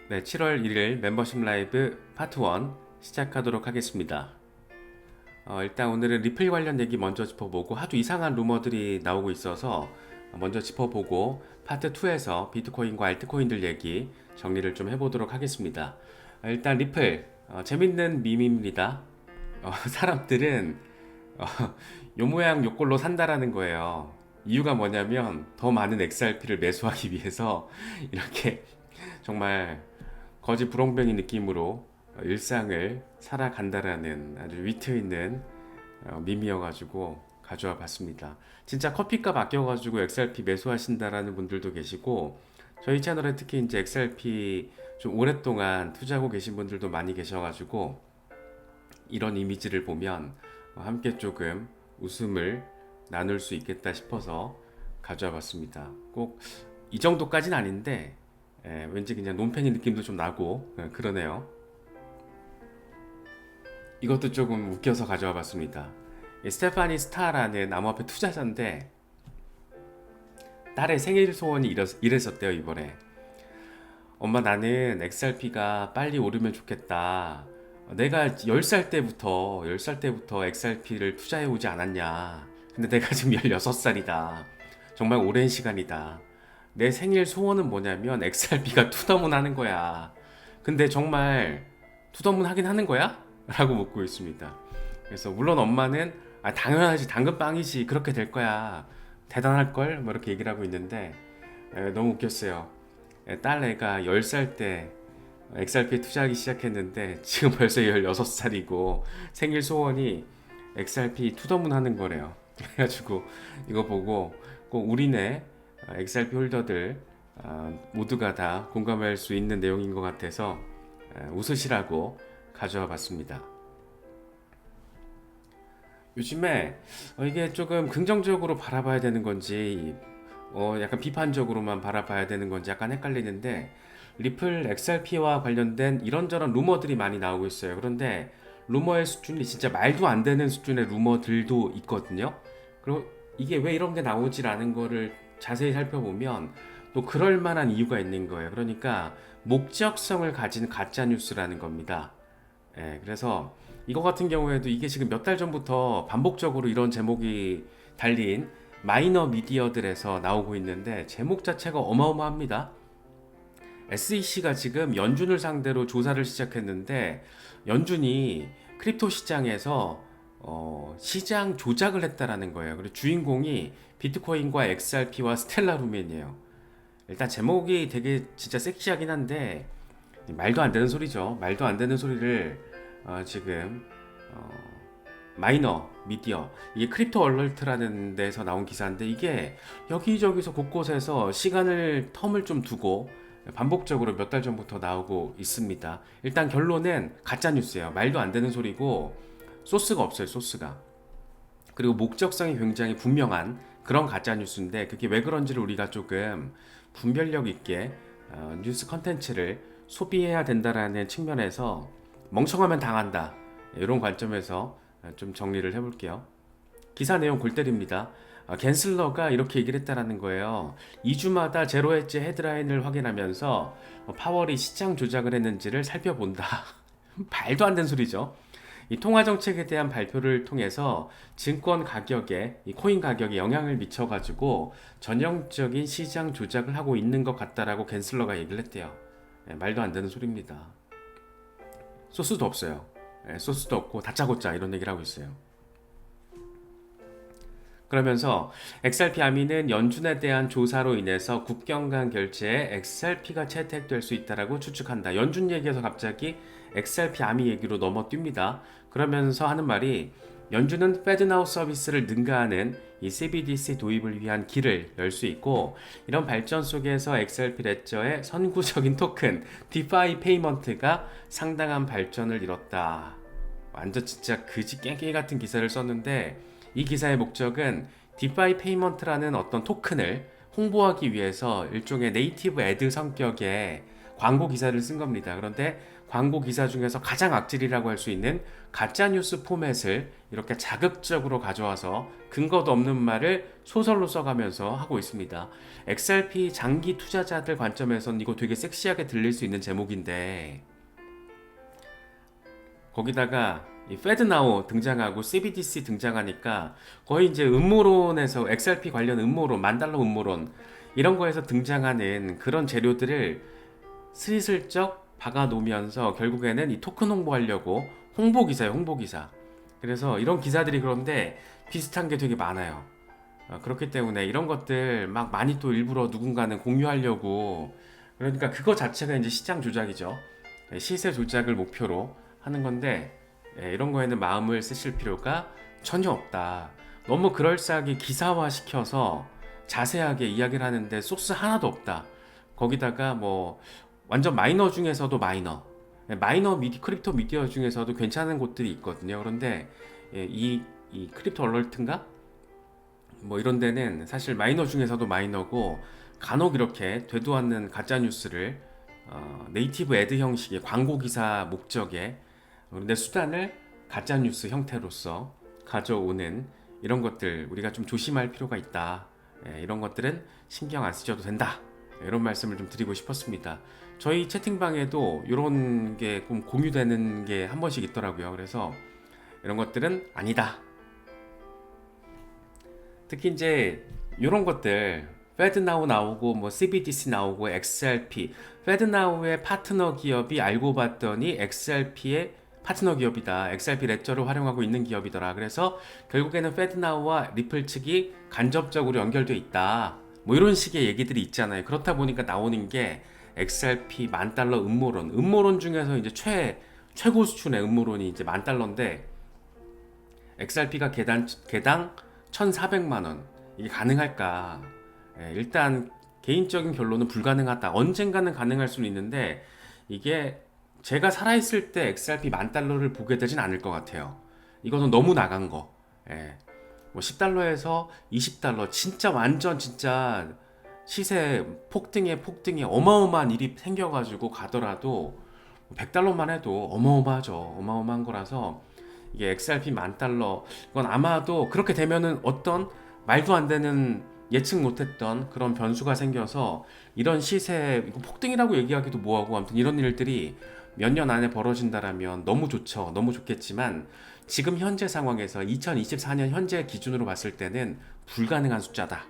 네, 7월 1일 멤버십 라이브 파트 1 시작하도록 하겠습니다. 일단 오늘은 리플 관련 얘기 먼저 짚어보고 하도 이상한 루머들이 나오고 있어서 먼저 짚어보고 파트 2에서 비트코인과 알트코인들 얘기 정리를 좀 해보도록 하겠습니다. 일단 리플 재밌는 밈입니다. 사람들은 어, 요 모양 요 꼴로 산다라는 거예요. 이유가 뭐냐면 더 많은 XRP를 매수하기 위해서 이렇게 정말 거지 부렁뱅이 느낌으로 일상을 살아간다라는 아주 위트 있는 밈이어가지고 가져와 봤습니다. 진짜 커피값 아껴가지고 XRP 매수하신다라는 분들도 계시고 저희 채널에 특히 이제 XRP 좀 오랫동안 투자하고 계신 분들도 많이 계셔가지고 이런 이미지를 보면 함께 조금 웃음을 나눌 수 있겠다 싶어서 가져와 봤습니다. 꼭 이 정도까지는 아닌데 왠지 그냥 논팽이 느낌도 좀 나고 그러네요. 이것도 조금 웃겨서 가져와 봤습니다. 스테파니 스타라는 암호화폐 투자자인데 딸의 생일 소원이 이랬었대요 이번에. 엄마 나는 XRP가 빨리 오르면 좋겠다. 내가 10살 때부터 XRP를 투자해 오지 않았냐. 근데 내가 지금 16살이다. 정말 오랜 시간이다. 내 생일 소원은 뭐냐면 XRP가 투더문 하는 거야. 근데 정말 투더문 하긴 하는 거야? 라고 묻고 있습니다. 그래서 물론 엄마는 당연하지 당근빵이지 그렇게 될 거야. 대단할걸? 뭐 이렇게 얘기를 하고 있는데 너무 웃겼어요. 딸 애가 10살 때 XRP에 투자하기 시작했는데 지금 벌써 16살이고 생일 소원이 XRP 투더문 하는 거래요. 그래가지고 이거 보고 꼭 우리네 XRP 홀더들 모두가 다 공감할 수 있는 내용인 것 같아서 웃으시라고 가져와 봤습니다. 요즘에 이게 조금 긍정적으로 바라봐야 되는 건지 약간 비판적으로만 바라봐야 되는 건지 약간 헷갈리는데 리플 XRP와 관련된 이런저런 루머들이 많이 나오고 있어요. 그런데 루머의 수준이 진짜 말도 안 되는 수준의 루머들도 있거든요. 그리고 이게 왜 이런 게 나오지라는 거를 자세히 살펴보면 또 그럴 만한 이유가 있는 거예요. 그러니까 목적성을 가진 가짜 뉴스라는 겁니다. 그래서 이거 같은 경우에도 이게 지금 몇 달 전부터 반복적으로 이런 제목이 달린 마이너 미디어들에서 나오고 있는데 제목 자체가 어마어마합니다. SEC가 지금 연준을 상대로 조사를 시작했는데 연준이 크립토 시장에서 시장 조작을 했다라는 거예요. 그리고 주인공이 비트코인과 XRP와 스텔라 루멘이에요. 일단 제목이 되게 진짜 섹시하긴 한데 말도 안 되는 소리죠. 말도 안 되는 소리를 지금 어, 마이너 미디어 이게 크립토 얼럴트라는 데서 나온 기사인데 이게 여기저기서 곳곳에서 시간을 텀을 좀 두고 반복적으로 몇 달 전부터 나오고 있습니다. 일단 결론은 가짜 뉴스예요. 말도 안 되는 소리고 소스가 없어요. 소스가. 그리고 목적성이 굉장히 분명한 그런 가짜 뉴스인데 그게 왜 그런지를 우리가 조금 분별력 있게 뉴스 컨텐츠를 소비해야 된다라는 측면에서 멍청하면 당한다 이런 관점에서 좀 정리를 해볼게요. 기사 내용 골 때립니다. 갠슬러가 이렇게 얘기를 했다라는 거예요. 2주마다 제로 엣지 헤드라인을 확인하면서 파월이 시장 조작을 했는지를 살펴본다. 말도 안 되는 소리죠. 이 통화 정책에 대한 발표를 통해서 증권 가격에 이 코인 가격에 영향을 미쳐가지고 전형적인 시장 조작을 하고 있는 것 같다라고 갠슬러가 얘기를 했대요. 말도 안 되는 소리입니다. 소스도 없어요. 소스도 없고 다짜고짜 이런 얘기를 하고 있어요. 그러면서 XRP 아미는 연준에 대한 조사로 인해서 국경 간 결제에 XRP가 채택될 수 있다라고 추측한다. 연준 얘기에서 갑자기 XRP 아미 얘기로 넘어뜁니다. 그러면서 하는 말이 연준은 페드나우 서비스를 능가하는 이 CBDC 도입을 위한 길을 열 수 있고 이런 발전 속에서 XRP 레저의 선구적인 토큰 디파이 페이먼트가 상당한 발전을 이뤘다. 완전 진짜 그지 깽깽이 같은 기사를 썼는데 이 기사의 목적은 디파이 페이먼트라는 어떤 토큰을 홍보하기 위해서 일종의 네이티브 애드 성격의 광고 기사를 쓴 겁니다. 그런데 광고 기사 중에서 가장 악질이라고 할 수 있는 가짜 뉴스 포맷을 이렇게 자극적으로 가져와서 근거도 없는 말을 소설로 써가면서 하고 있습니다. XRP 장기 투자자들 관점에선 이거 되게 섹시하게 들릴 수 있는 제목인데, 거기다가 이 페드나우 등장하고 CBDC 등장하니까 거의 이제 음모론에서 XRP 관련 음모론, 만달러 음모론 이런 거에서 등장하는 그런 재료들을 스리슬쩍 박아 놓으면서 결국에는 이 토큰 홍보하려고 홍보 기사예요, 홍보 기사. 그래서 이런 기사들이 그런데 비슷한 게 되게 많아요. 그렇기 때문에 이런 것들 막 많이 또 일부러 누군가는 공유하려고, 그러니까 그거 자체가 이제 시장 조작이죠. 시세 조작을 목표로 하는 건데, 이런 거에는 마음을 쓰실 필요가 전혀 없다. 너무 그럴싸하게 기사화 시켜서 자세하게 이야기를 하는데 소스 하나도 없다. 거기다가 뭐 완전 마이너 중에서도 마이너 크립토 미디어 중에서도 괜찮은 곳들이 있거든요. 그런데 이 크립토 얼럴트인가? 뭐 이런 데는 사실 마이너 중에서도 마이너고, 간혹 이렇게 되도 않는 가짜 뉴스를 네이티브 애드 형식의 광고 기사 목적에 내 수단을 가짜 뉴스 형태로서 가져오는 이런 것들, 우리가 좀 조심할 필요가 있다. 이런 것들은 신경 안 쓰셔도 된다. 이런 말씀을 좀 드리고 싶었습니다. 저희 채팅방에도 이런 게 공유되는 게 한 번씩 있더라고요. 그래서 이런 것들은 아니다. 특히 이제 이런 것들, 페드나우 나오고 뭐 CBDC 나오고 XRP, 페드나우의 파트너 기업이 알고 봤더니 XRP의 파트너 기업이다. XRP 레저를 활용하고 있는 기업이더라. 그래서 결국에는 페드나우와 리플 측이 간접적으로 연결돼 있다. 뭐 이런 식의 얘기들이 있잖아요. 그렇다 보니까 나오는 게 XRP $10,000 음모론 중에서 이제 최고 수준의 음모론이 이제 $10,000인데, XRP가 개당 1,400만 원, 이게 가능할까? 일단 개인적인 결론은 불가능하다. 언젠가는 가능할 수는 있는데, 이게 제가 살아있을 때 XRP $10,000를 보게 되진 않을 것 같아요. 이거는 너무 나간 거. 뭐 $10에서 $20, 진짜 완전 진짜 시세 폭등에 어마어마한 일이 생겨가지고 가더라도 $100만 해도 어마어마하죠. 어마어마한 거라서 이게 XRP $10,000, 이건 아마도 그렇게 되면은 어떤 말도 안 되는 예측 못했던 그런 변수가 생겨서 이런 시세, 이거 폭등이라고 얘기하기도 뭐하고, 아무튼 이런 일들이 몇 년 안에 벌어진다라면 너무 좋죠. 너무 좋겠지만 지금 현재 상황에서 2024년 현재 기준으로 봤을 때는 불가능한 숫자다.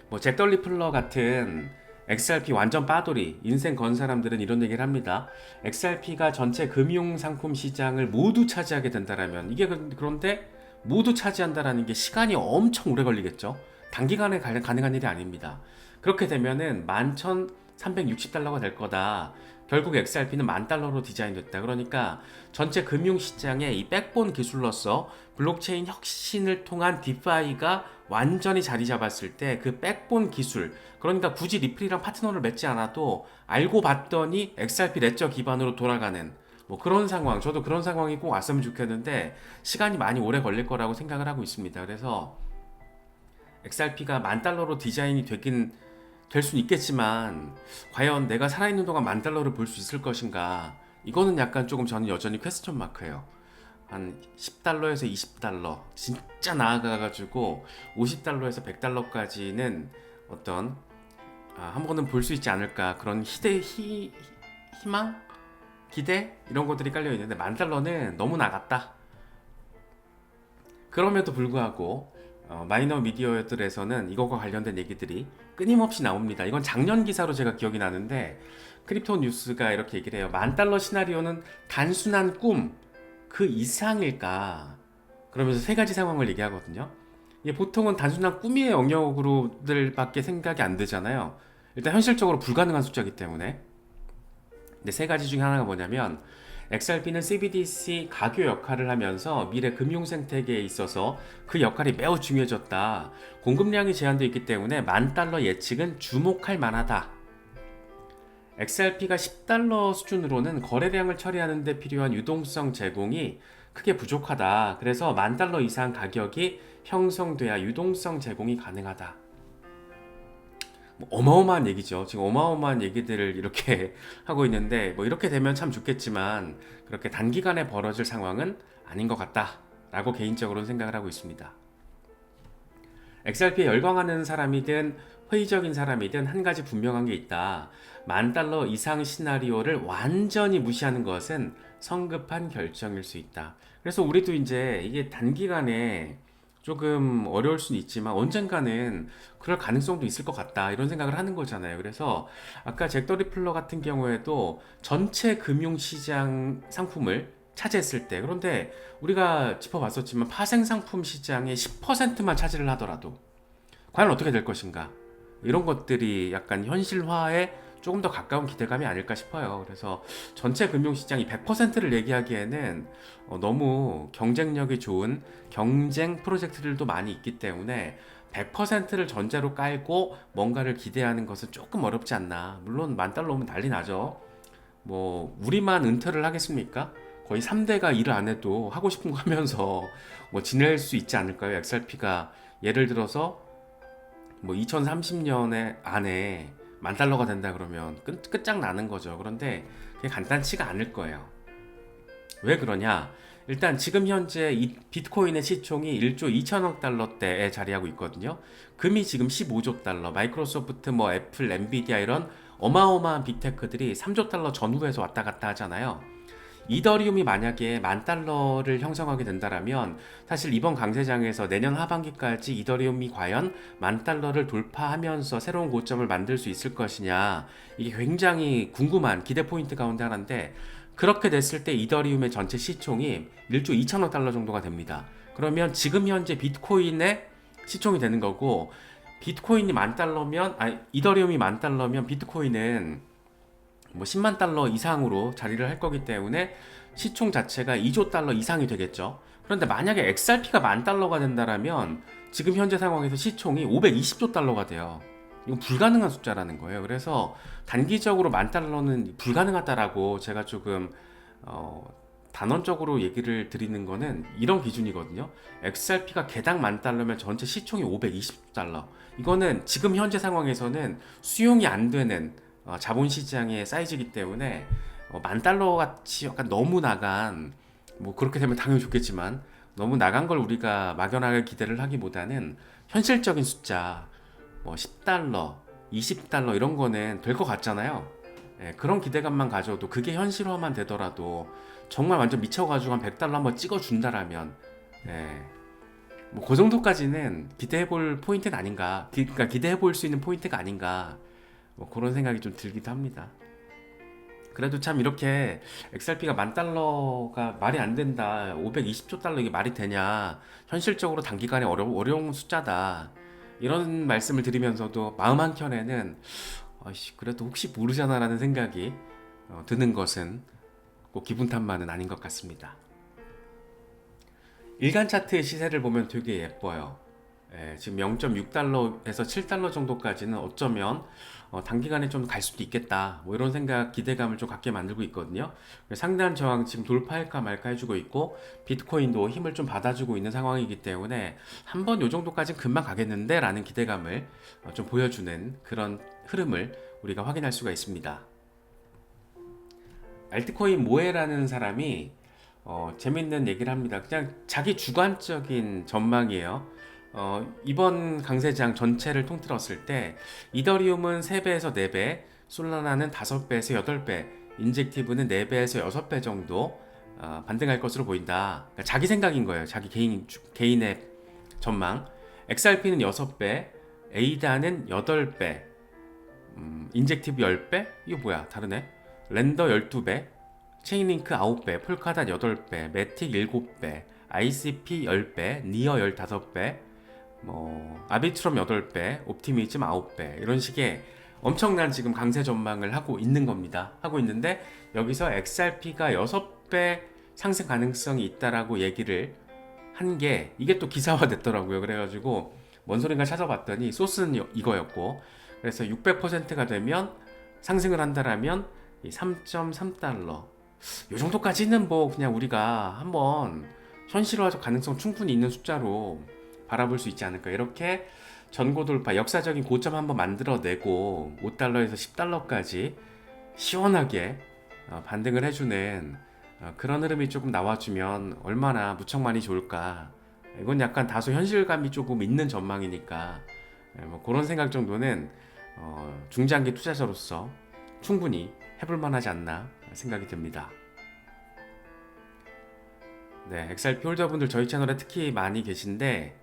뭐 잭 리플러 같은 XRP 완전 빠돌이 인생 건 사람들은 이런 얘기를 합니다. XRP가 전체 금융 상품 시장을 모두 차지하게 된다라면, 이게 그런데 모두 차지한다라는 게 시간이 엄청 오래 걸리겠죠. 단기간에 가능한 일이 아닙니다. 그렇게 되면은 11,360달러가 될 거다. 결국 XRP는 $10,000로 디자인됐다. 그러니까 전체 금융시장의 이 백본 기술로서 블록체인 혁신을 통한 디파이가 완전히 자리 잡았을 때 그 백본 기술, 그러니까 굳이 리플이랑 파트너를 맺지 않아도 알고 봤더니 XRP 레저 기반으로 돌아가는 뭐 그런 상황, 저도 그런 상황이 꼭 왔으면 좋겠는데 시간이 많이 오래 걸릴 거라고 생각을 하고 있습니다. 그래서 XRP가 $10,000로 디자인이 될 수는 있겠지만 과연 내가 살아있는 동안 $10,000를 볼 수 있을 것인가, 이거는 약간 조금 저는 여전히 퀘스천 마크예요. 한 $10에서 $20 진짜 나아가가지고 $50에서 $100까지는 어떤 한 번은 볼 수 있지 않을까, 그런 희망? 기대? 이런 것들이 깔려있는데 $10,000는 너무 나갔다. 그럼에도 불구하고 마이너 미디어들에서는 이것과 관련된 얘기들이 끊임없이 나옵니다. 이건 작년 기사로 제가 기억이 나는데, 크립토 뉴스가 이렇게 얘기를 해요. $10,000 시나리오는 단순한 꿈 그 이상일까? 그러면서 세 가지 상황을 얘기하거든요. 이게 보통은 단순한 꿈의 영역으로들밖에 생각이 안 되잖아요. 일단 현실적으로 불가능한 숫자이기 때문에. 근데 세 가지 중에 하나가 뭐냐면, XRP는 CBDC 가교 역할을 하면서 미래 금융 생태계에 있어서 그 역할이 매우 중요해졌다. 공급량이 제한되어 있기 때문에 $10,000 예측은 주목할 만하다. XRP가 $10 수준으로는 거래량을 처리하는 데 필요한 유동성 제공이 크게 부족하다. 그래서 $10,000 이상 가격이 형성돼야 유동성 제공이 가능하다. 뭐 어마어마한 얘기죠. 지금 어마어마한 얘기들을 이렇게 하고 있는데 뭐 이렇게 되면 참 좋겠지만 그렇게 단기간에 벌어질 상황은 아닌 것 같다라고 개인적으로는 생각을 하고 있습니다. XRP에 열광하는 사람이든 회의적인 사람이든 한 가지 분명한 게 있다. 10,000달러 이상 시나리오를 완전히 무시하는 것은 성급한 결정일 수 있다. 그래서 우리도 이제 이게 단기간에 조금 어려울 수는 있지만 언젠가는 그럴 가능성도 있을 것 같다 이런 생각을 하는 거잖아요. 그래서 아까 잭더 리플러 같은 경우에도 전체 금융시장 상품을 차지했을 때, 그런데 우리가 짚어봤었지만 파생상품 시장의 10%만 차지를 하더라도 과연 어떻게 될 것인가, 이런 것들이 약간 현실화에 조금 더 가까운 기대감이 아닐까 싶어요. 그래서 전체 금융시장이 100%를 얘기하기에는 너무 경쟁력이 좋은 경쟁 프로젝트들도 많이 있기 때문에 100%를 전제로 깔고 뭔가를 기대하는 것은 조금 어렵지 않나. 물론 10,000달러 오면 난리 나죠. 뭐 우리만 은퇴를 하겠습니까? 거의 3대가 일을 안 해도 하고 싶은 거 하면서 뭐 지낼 수 있지 않을까요? XRP가 예를 들어서 뭐 2030년에 안에 10,000달러가 된다 그러면 끝장나는 거죠. 그런데 그게 간단치가 않을 거예요. 왜 그러냐? 일단 지금 현재 이 비트코인의 시총이 1조 2천억 달러대에 자리하고 있거든요. 금이 지금 15조 달러, 마이크로소프트, 뭐 애플, 엔비디아 이런 어마어마한 빅테크들이 3조 달러 전후에서 왔다 갔다 하잖아요. 이더리움이 만약에 10,000달러를 형성하게 된다면 사실 이번 강세장에서 내년 하반기까지 이더리움이 과연 10,000달러를 돌파하면서 새로운 고점을 만들 수 있을 것이냐, 이게 굉장히 궁금한 기대 포인트 가운데 하나인데, 그렇게 됐을 때 이더리움의 전체 시총이 1조 2천억 달러 정도가 됩니다. 그러면 지금 현재 비트코인의 시총이 되는 거고, 비트코인이 10,000달러면, 아니 이더리움이 10,000달러면 비트코인은 뭐 10만 달러 이상으로 자리를 할 거기 때문에 시총 자체가 2조 달러 이상이 되겠죠. 그런데 만약에 XRP가 10,000달러가 된다면 지금 현재 상황에서 시총이 520조 달러가 돼요. 이건 불가능한 숫자라는 거예요. 그래서 단기적으로 10,000달러는 불가능하다라고 제가 조금 단언적으로 얘기를 드리는 거는 이런 기준이거든요. XRP가 개당 10,000달러면 전체 시총이 520달러. 이거는 지금 현재 상황에서는 수용이 안 되는 자본시장의 사이즈이기 때문에 10,000달러 같이 약간 너무 나간, 뭐 그렇게 되면 당연히 좋겠지만 너무 나간 걸 우리가 막연하게 기대를 하기보다는 현실적인 숫자, 뭐 10달러, 20달러 이런 거는 될 것 같잖아요. 예, 그런 기대감만 가져도 그게 현실화만 되더라도 정말 완전 미쳐가지고 한 100달러 한번 찍어준다라면, 예, 뭐 그 정도까지는 기대해볼 포인트는 아닌가, 그러니까 기대해볼 수 있는 포인트가 아닌가, 뭐 그런 생각이 좀 들기도 합니다. 그래도 참 이렇게 XRP가 10,000달러가 말이 안 된다, 520조 달러 이게 말이 되냐, 현실적으로 단기간에 어려운 숫자다, 이런 말씀을 드리면서도 마음 한켠에는 그래도 혹시 모르잖아라는 생각이 드는 것은 꼭 기분 탓만은 아닌 것 같습니다. 일간 차트의 시세를 보면 되게 예뻐요. 예, 지금 0.6달러에서 7달러 정도까지는 어쩌면 단기간에 좀 갈 수도 있겠다, 뭐 이런 생각, 기대감을 좀 갖게 만들고 있거든요. 상단 저항 지금 돌파할까 말까 해주고 있고, 비트코인도 힘을 좀 받아주고 있는 상황이기 때문에 한번 요 정도까지는 금방 가겠는데 라는 기대감을 좀 보여주는 그런 흐름을 우리가 확인할 수가 있습니다. 알트코인 모에라는 사람이 재밌는 얘기를 합니다. 그냥 자기 주관적인 전망이에요. 이번 강세장 전체를 통틀었을 때 이더리움은 3배에서 4배, 솔라나는 5배에서 8배, 인젝티브는 4배에서 6배 정도 반등할 것으로 보인다. 그러니까 자기 생각인 거예요. 자기 개인의 전망. XRP는 6배, 에이다는 8배, 인젝티브 10배? 이거 뭐야? 다르네. 렌더 12배, 체인링크 9배, 폴카닷 8배, 매틱 7배, ICP 10배, 니어 15배, 뭐 아비트럼 8배, 옵티미즘 9배, 이런 식의 엄청난 지금 강세 전망을 하고 있는 겁니다. 하고 있는데 여기서 XRP가 6배 상승 가능성이 있다라고 얘기를 한 게 이게 또 기사화 됐더라고요. 그래가지고 뭔 소린가 찾아봤더니 소스는 이거였고, 그래서 600%가 되면 상승을 한다라면 3.3달러 요 정도까지는 뭐 그냥 우리가 한번 현실화적 가능성 충분히 있는 숫자로 바라볼 수 있지 않을까, 이렇게 전고 돌파, 역사적인 고점 한번 만들어내고 5달러에서 10달러까지 시원하게 반등을 해주는 그런 흐름이 조금 나와주면 얼마나 무척 많이 좋을까. 이건 약간 다소 현실감이 조금 있는 전망이니까 뭐 그런 생각 정도는 중장기 투자자로서 충분히 해볼 만하지 않나 생각이 듭니다. 네, XRP 홀더분들 저희 채널에 특히 많이 계신데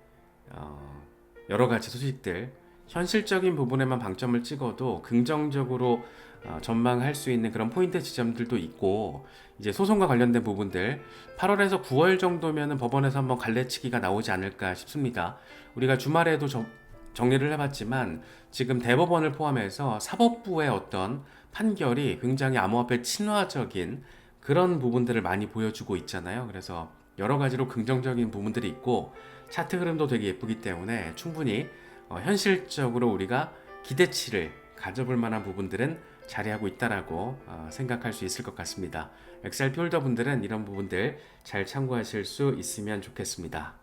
여러 가지 소식들 현실적인 부분에만 방점을 찍어도 긍정적으로 전망할 수 있는 그런 포인트 지점들도 있고 이제 소송과 관련된 부분들 8월에서 9월 정도면은 법원에서 한번 갈래치기가 나오지 않을까 싶습니다. 우리가 주말에도 정리를 해봤지만 지금 대법원을 포함해서 사법부의 어떤 판결이 굉장히 암호화폐 친화적인 그런 부분들을 많이 보여주고 있잖아요. 그래서 여러 가지로 긍정적인 부분들이 있고 차트 흐름도 되게 예쁘기 때문에 충분히 현실적으로 우리가 기대치를 가져볼 만한 부분들은 자리하고 있다라고 생각할 수 있을 것 같습니다. XRP 홀더분들은 이런 부분들 잘 참고하실 수 있으면 좋겠습니다.